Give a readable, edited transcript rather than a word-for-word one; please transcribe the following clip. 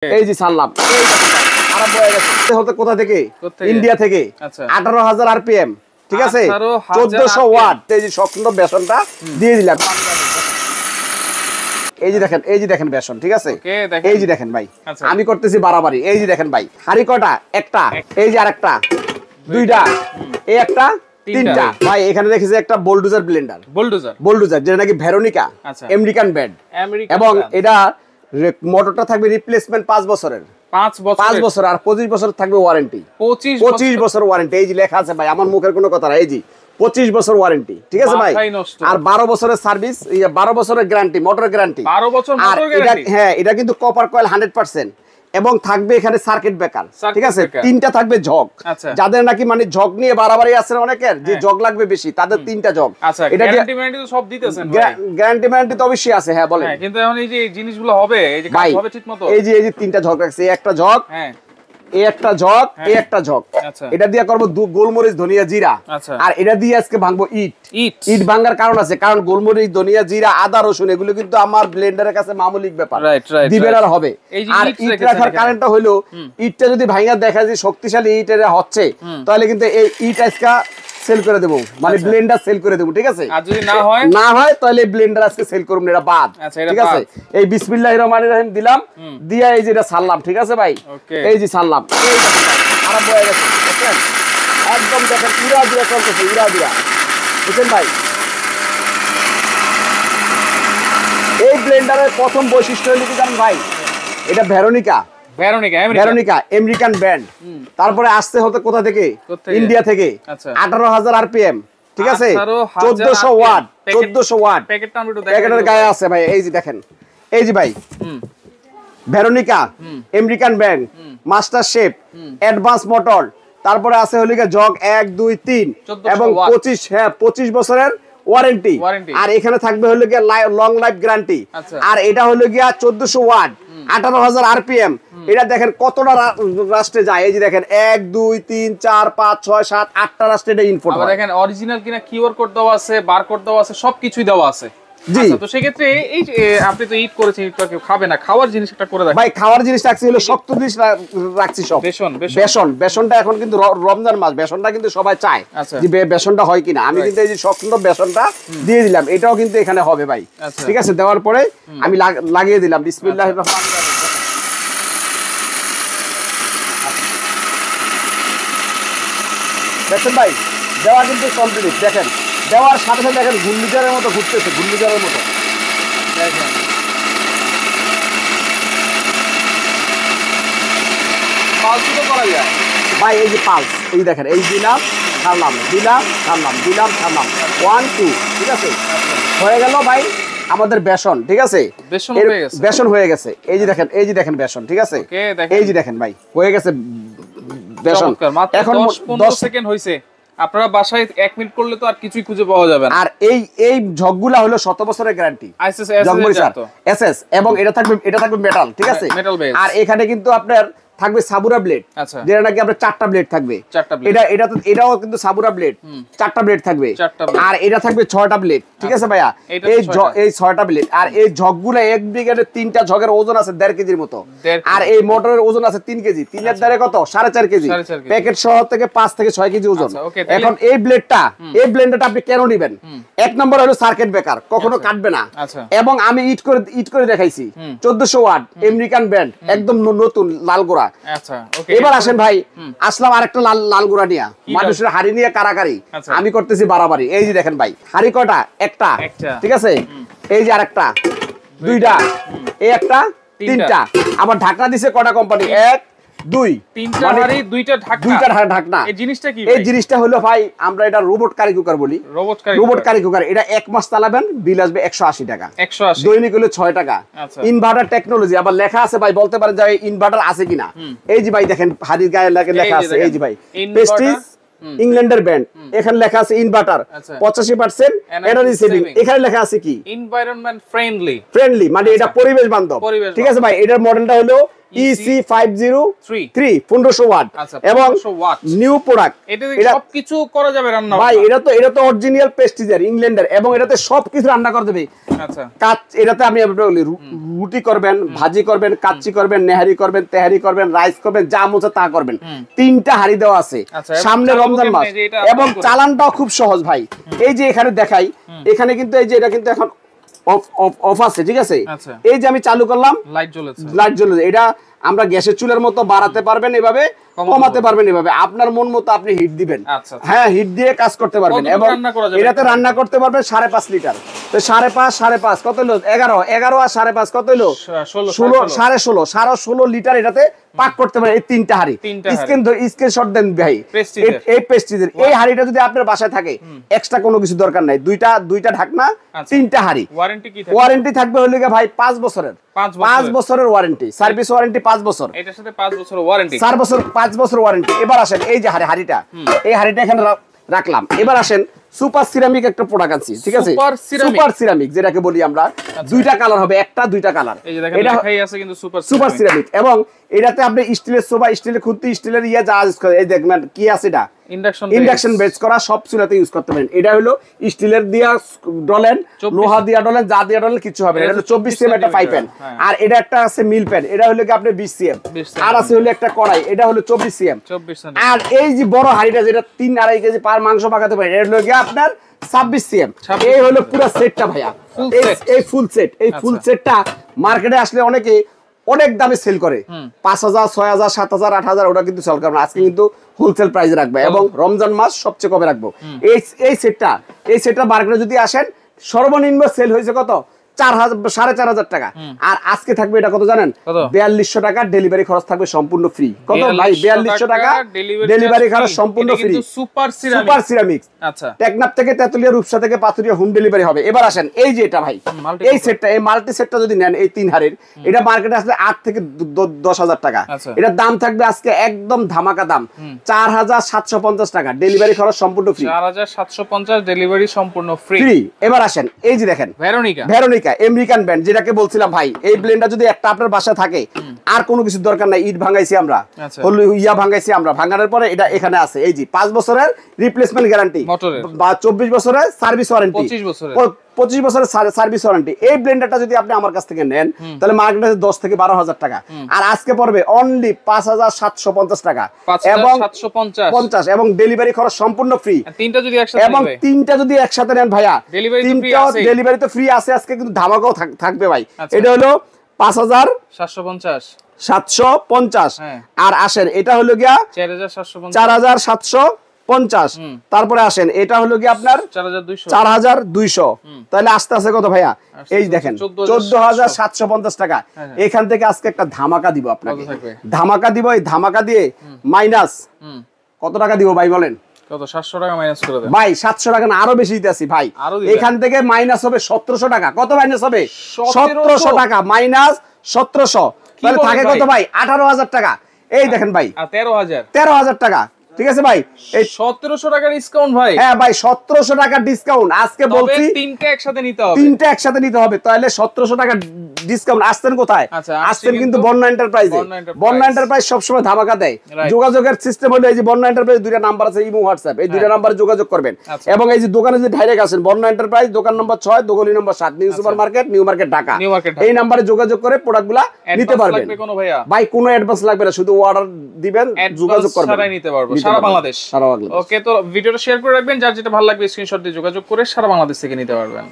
এই যে সারলাম এই আরম্ভ হয়ে গেছে হতে কোথা থেকে ইন্ডিয়া থেকে 18000 আরপিএম ঠিক আছে 1400 ওয়াট এই যে শক্ত বেসনটা দিয়ে দিলাম এই যে দেখেন বেসন ঠিক আছে এই যে দেখেন ভাই আমি করতেছি বাড়াবাড়ি এই যে দেখেন ভাই হাড়ি কয়টা একটা এই যে আরেকটা দুইটা এই একটা তিনটা ভাই এখানে দেখেছি একটা বোলডোজার ব্লেন্ডার বোলডোজার যেটা নাকি ভেরোনিকা আমেরিকান ব্র্যান্ড এবং এটা মোটরটা থাকবে রিপ্লেসমেন্ট 5 বছরের 5 বছর আর 25 বছর থাকবে ওয়ারেন্টি 25 বছর ওয়ারেন্টি এই যে লেখা আছে ভাই আমার মুখের কোনো কথা না এই যে 25 বছর ওয়ারেন্টি ঠিক আছে ভাই আর 12 বছরের সার্ভিস 12 বছরের গ্যারান্টি মোটরের গ্যারান্টি 12 বছর মোটর গ্যারান্টি হ্যাঁ এটা কিন্তু কপার কয়েল 100% এবং থাকবে এখানে সার্কিট ব্রেকার ঠিক আছে তিনটা থাকবে জগ যাদের নাকি মানে জগ নিয়ে বাড়াবাড়ি আছে অনেকের যে জগ লাগবে বেশি তাদের তিনটা জগ এটা গ্যারান্টি ম্যারান্টি তো সব দিতেছেন ভাই গ্যারান্টি ম্যারান্টি তো অবশ্যই আছে হ্যাঁ বলেন কিন্তু এখন এই যে জিনিসগুলো হবে এই যে কাজ হবে ঠিকমতো এই যে তিনটা জগ রাখছে এই একটা জগ হ্যাঁ এই একটা জগ এই একটা জগ এটা দিয়ে করব গোলমরিচ ধনিয়া জিরা আর এটা দিয়ে আজকে ভাঙবো ইট ভাঙার কারণ আছে কারণ গোলমরিচ ধনিয়া জিরা আদা রসুন এগুলো কিন্তু আমার ব্লেন্ডারের কাছে মামুলিক ব্যাপার দিবেন আর হবে আর ইট রাখার কারণটা হলো ইটটা যদি ভাঙা দেখা যায় শক্তিশালী ইটের হচ্ছে তাহলে কিন্তু এই ইট আজকে সেল করে দেব মানে ব্লেন্ডার সেল করে দেব ঠিক আছে আর যদি না হয় তাহলে ব্লেন্ডার আজকে সেল করব না এটা বাদ ঠিক আছে এই বিসমিল্লাহির রহমানির রহিম দিলাম দিয়া এই যে এটা ছাড়লাম ঠিক আছে ভাই এই যে ছাড়লাম এই আরম্ভ হয়ে গেছে দেখেন একদম দেখেন উড়া দিয়া চলতেছে উড়া দিয়া বুঝছেন ভাই এই ব্লেন্ডারের প্রথম বৈশিষ্ট্য হলো কি জানেন ভাই এটা ভেরোনিকা আমেরিকান ব্র্যান্ড তারপরে আসতে হতে কোথা থেকে ইন্ডিয়া থেকে 18000 আরপিএম ঠিক আছে 1400 ওয়াট প্যাকেটের গায়ে আছে ভাই এই যে দেখেন এই যে ভাই Veronica American brand master shape advance motor তারপরে আছে হলো কি জগ 1 2 3 এবং 25 বছরের ওয়ারেন্টি আর এখানে থাকবে হলো গিয়া লং লাইফ গ্যারান্টি আর এটা হলো গিয়া 1400 ওয়াট 18000 আরপিএম এটা দেখেন কতটা রাষ্ট্রে যায় এই যে দেখেন 1 2 3 4 5 6 7 8টা রাষ্ট্রে এটা ইনপুট আবার দেখেন অরিজিনাল কিনা কিউআর কোড দেওয়া আছে বারকোড দেওয়া আছে সবকিছুই দেওয়া আছে জি তো সেই ক্ষেত্রে এই আপনি তো ইট করেছেন ইট কেউ খাবে না খাওয়ার জিনিসটা করে দেন ভাই খাওয়ার জিনিস রাখছি হলো শক্ত জিনিস রাখছি সব বেসনটা এখন কিন্তু রমজান মাস বেসনটা কিন্তু সবাই চায় যে বেসনটা হয় কিনা আমি কিন্তু এই যে শক্ত বেসনটা দিয়ে দিলাম এটাও কিন্তু এখানে হবে ভাই ঠিক আছে দেওয়ার পরে আমি লাগিয়ে দিলাম বিসমিল্লাহির রহমানির রহিম দেখেন ভাই দেওয়া কিন্তু কমপ্লিট দেখেন দেওয়ার সাথে সাথে দেখেন ঘূর্ণিঝড়ের মতো ঘুরতেছে ঘূর্ণিঝড়ের মতো দেখেন পালসও করা যায় ভাই এই যে পালস এই দেখেন এই দিলাম ছাড়লাম 1 2 ঠিক আছে হয়ে গেল ভাই আমাদের বেসন ঠিক আছে বেসন হয়ে গেছে এই যে দেখেন বেসন ঠিক আছে এই যে দেখেন ভাই হয়ে গেছে বেসন এখন 10 সেকেন্ড হইছে আপনারা বাসায় 1 মিনিট করলে তো আর কিছুই খুঁজে পাওয়া যাবে না আর এই ঝগগুলা হলো 7 বছরের গ্যারান্টি এসএস এবং এটা থাকবে মেটাল ঠিক আছে আর এখানে কিন্তু আপনার থাকবে সাবুরা ব্লেড যেটা নাকি আপনার 4টা ব্লেড থাকবে এটাও কিন্তু সাবুরা ব্লেড 4টা ব্লেড থাকবে আর এটা থাকবে 6টা ব্লেড ঠিক আছে ভাইয়া এই 6টা ব্লেড আর এই ঝগগুলো এক ব্রিগেডের 3টা ঝগের ওজন আছে 1.5 কেজির মতো আর এই মোটরের ওজন আছে 3 কেজি 3 এর দ্বারা কত 4.5 কেজি প্যাকেট সহ থেকে 5 থেকে 6 কেজি ওজন এখন এই ব্লেন্ডারটা আপনি কেন নেবেন এক নম্বর হলো সার্কিট ব্রেকার কখনো কাটবে না এবং আমি ইট করে দেখাইছি 1400 ওয়াট আমেরিকান ব্র্যান্ড একদম নতুন লাল গোড়া আচ্ছা ওকে এবার আসেন ভাই আসলাম আরেকটা লাল গোড়া নিয়া মানুষের হাড়ি নিয়ে কারাকারি আমি করতেছি বাড়াবাড়ি এই যে দেখেন ভাই হাড়ি কয়টা একটা ঠিক আছে এই যে আরেকটা দুইটা এই একটা তিনটা আবার ঢাকনা দিছে কয়টা কোম্পানি 1 2 তিনটা হাড়ি দুইটা ঢাকনা এই জিনিসটা কি এই জিনিসটা হলো ভাই আমরা এটা রোবট কারি কুকার বলি রোবট কারি কুকার এটা 1 মাস চালাবেন বিল আসবে 180 টাকা 180 দৈনিক হলো 6 টাকা ইনভার্টার টেকনোলজি আবার লেখা আছে ভাই বলতে পারেন যে ইনভার্টার আছে কিনা এই যে ভাই দেখেন হাড়ির গায়ে লেখা আছে এই যে ভাই প্রেস্টিজ ইংল্যান্ডের ব্র্যান্ড এখানে লেখা আছে ইনভার্টার 85% এনার্জি সেভিং এখানে লেখা আছে কি এনভায়রনমেন্ট ফ্রেন্ডলি মানে এটা পরিবেশ বান্ধব ঠিক আছে ভাই এটার মডেলটা হলো EC503 1500 ওয়াট এবং নিউ প্রোডাক্ট। এটা সবকিছু করা যাবে রান্না ভাই, এটা তো অরিজিনাল প্রেস্টিজের ইংল্যান্ডের, এবং এটাতে সবকিছু রান্না করে দেবে। আচ্ছা, এটাতে আপনি রুটি করবেন, ভাজি করবেন, কাচ্চি করবেন, নেহারি করবেন, তেহারি করবেন, রাইস করবেন, যা মনে তা করবেন। 3টা হাড়ি দেওয়া আছে, সামনে রমজান মাস, এবং চালানটাও খুব সহজ ভাই। এই যে এখানে দেখাই, এখানে কিন্তু এই যে এটা কিন্তু এখন অফ আছে, ঠিক আছে। এই যে আমি চালু করলাম, লাইট জ্বলেছে। এটা আমরা গ্যাসের চুলার মতো বাড়াতে পারবেন এভাবে, কমাতে পারবেন এভাবে, আপনার মন মতো আপনি হিট দিবেন। হ্যাঁ, হিট দিয়ে কাজ করতে পারবেন। এবং এটাতে রান্না করতে পারবেন 5.5 লিটার। তো 5.5 কত হলো? 11 আর 5.5 কত হলো? 16 লিটার এটাতে পাক করতে পারেন এই 3টা হাড়ি। স্ক্রিনশট দেন ভাই, এই প্রেস্টিজের এই হাড়িটা যদি আপনার বাসায় থাকে, এক্সট্রা কোনো কিছু দরকার নাই। দুইটা ঢাকনা, 3টা হাড়ি। ওয়ারেন্টি থাকবে হলো ভাই 5 বছরের। 5 বছরের ওয়ারেন্টি, সার্ভিস ওয়ারেন্টি 5 বছর। এটার সাথে 5 বছর ওয়ারেন্টি, 5 বছর ওয়ারেন্টি। এবার আসেন, এই যে হাড়িটা, এই হাড়িটা এখানে রাখলাম। এবার আসেন, সুপার সিরামিক একটা প্রোডাক্ট আছে, ঠিক আছে। সুপার সিরামিক যেটাকে বলি আমরা, 2টা কালার হবে, দুইটা কালার। এটা লেখাই আছে কিন্তু সুপার সিরামিক। এবং এটাতে আপনি স্টিলের সোফা, স্টিলের খুঁতি, স্টিলের যা ইউজ করে, এই দেখবেন কি আছে, এটা ইন্ডাকশন বেস করা, সব চুলাতে ইউজ করতে পারেন। এটা হলো স্টিলের দিয়া ডলেন, লোহা দিয়া ডলেন, যা দিয়া ডলেন কিছু হবে না। এটা হলো 24 সিএম একটা পাইপ প্যান। আর এটা একটা আছে মিল প্যান, এটা হলো কি আপনি 20 সিএম। আর আছে হলো একটা কড়াই, এটা হলো 24 সিএম। আর এই যে বড় হাড়িটা, যেটা 3-2.5 কেজি পার মাংস পাকাতে পারেন, এটা হলো কি আপনার 26 সিএম। এই হলো পুরো সেটটা ভাইয়া, এই ফুল সেট। এই ফুল সেটটা মার্কেটে আসলে অনেক দামে সেল করে, 5,000, 6,000, 7,000, 8,000, ওটা কিন্তু সেল করবে। আজকে কিন্তু হোলসেল প্রাইস রাখবে, এবং রমজান মাস সবচেয়ে কমে রাখবো। এই সেটটা মার্কেটে যদি আসেন, সর্বনিম্ন সেল হয়েছে কত? 4,500 টাকা। আর আজকে থাকবে এটা কত জানেন? 4200 টাকা। ডেলিভারি খরচ থাকবে সম্পূর্ণ ফ্রি। কত ভাই? 4200 টাকা ডেলিভারি খরচ সম্পূর্ণ ফ্রি। Super ceramic. আচ্ছা, টেকনাফ থেকে তেতুলিয়া, রূপসা থেকে পাথুরিয়া হোম ডেলিভারি হবে। এবার আসেন, এই যে এটা ভাই, এই সেটটা, এই মাল্টি সেটটা যদি নেন, এই 3 হাড়ির, এটা মার্কেটে আসলে 8 থেকে 10,000 টাকা। এটার দাম থাকবে আজকে একদম ধামাকা দাম, 4,750 টাকা। ডেলিভারি খরচ সম্পূর্ণ ফ্রি। 4,750, ডেলিভারি সম্পূর্ণ ফ্রি। এবার আসেন, এই যে দেখেন, ভেরোনিকা আমেরিকান ব্র্যান্ড, যেটাকে বলছিলাম ভাই। এই ব্লেন্ডার যদি একটা আপনার বাসায় থাকে, আর কোনো কিছু দরকার নাই। ইট ভাঙাইছি আমরা, ভাঙাইছি আমরা, ভাঙানোর পরে এটা এখানে আছে। এই যে 5 বছরের রিপ্লেসমেন্ট গ্যারান্টি, বা 24 বছরের সার্ভিস ওয়ারেন্টি, 25 বছরের সার্ভিস ওয়ারেন্টি। এই ব্লেন্ডারটা যদি আপনি আমার কাছ থেকে নেন, তাহলে মার্কেটে 10 থেকে 12,000 টাকা। আর আজকে পড়বে অনলি 5,750 টাকা, এবং 50, এবং ডেলিভারি খরচ সম্পূর্ণ ফ্রি। এবং 3টা যদি একসাথে নেন ভাইয়া, ডেলিভারি তো ফ্রি আছে। আজকে কিন্তু ধামাকাও থাকবে ভাই। এটা হলো 5,750। আর আসেন, এটা হলো গিয়া 4,750। তারপরে আসেন, এটা হলো কি আপনার 4,200। তাহলে আস্তে আস্তে কত ভাইয়া? এই দেখেন, 14,750 টাকা। এখান থেকে আজকে একটা ধামাকা দিব আপনাকে, ধামাকা দিব। এই ধামাকা দিয়ে মাইনাস কত টাকা দিব ভাই বলেন? 700 টাকা মাইনাস করে দেন ভাই। 700 টাকা না, আরো বেশি দিতেছি ভাই। এখান থেকে মাইনাস হবে 1700 টাকা। কত মাইনাস হবে? 1700 টাকা মাইনাস 1700। তাহলে থাকে কত ভাই? 18,000 টাকা। এই দেখেন ভাই, 13,000 টাকা। ঠিক আছে ভাই, এই 1700 টাকা ডিসকাউন্ট ভাই। হ্যাঁ ভাই, 1700 টাকা ডিসকাউন্ট আজকে বলছি। 3টা একসাথে নিতে হবে, 3টা একসাথে নিতে হবে। তাহলে 1700 টাকা ডিসকাউন্ট। আসছেন কোথায়? আসছেন কিন্তু বন্যা এন্টারপ্রাইজে। বন্যা এন্টারপ্রাইজ সবসময় ধামাকা দেয়। যোগাযোগের সিস্টেম হলো, এই যে বন্যা এন্টারপ্রাইজ 2টা নাম্বার আছে, ইমো হোয়াটসঅ্যাপ, এই 2টা নাম্বারে যোগাযোগ করবেন। এবং এই যে দোকানে যদি ডাইরেক্ট আসেন, বন্যা এন্টারপ্রাইজ, দোকান নম্বর 6, দোকানি নম্বর 7, new super market, new market Dhaka. এই নাম্বারে যোগাযোগ করে প্রোডাক্টগুলো নিতে পারবেন। ভাই কোনো অ্যাডভান্স লাগবে না, শুধু অর্ডার দিবেন, যোগাযোগ করবেন, নিতে পারবেন সারা বাংলাদেশ। ওকে, তো ভিডিওটা শেয়ার করে রাখবেন। যার যেটা ভালো লাগবে স্ক্রিনশট দিয়ে যোগাযোগ করে সারা বাংলাদেশ থেকে নিতে পারবেন।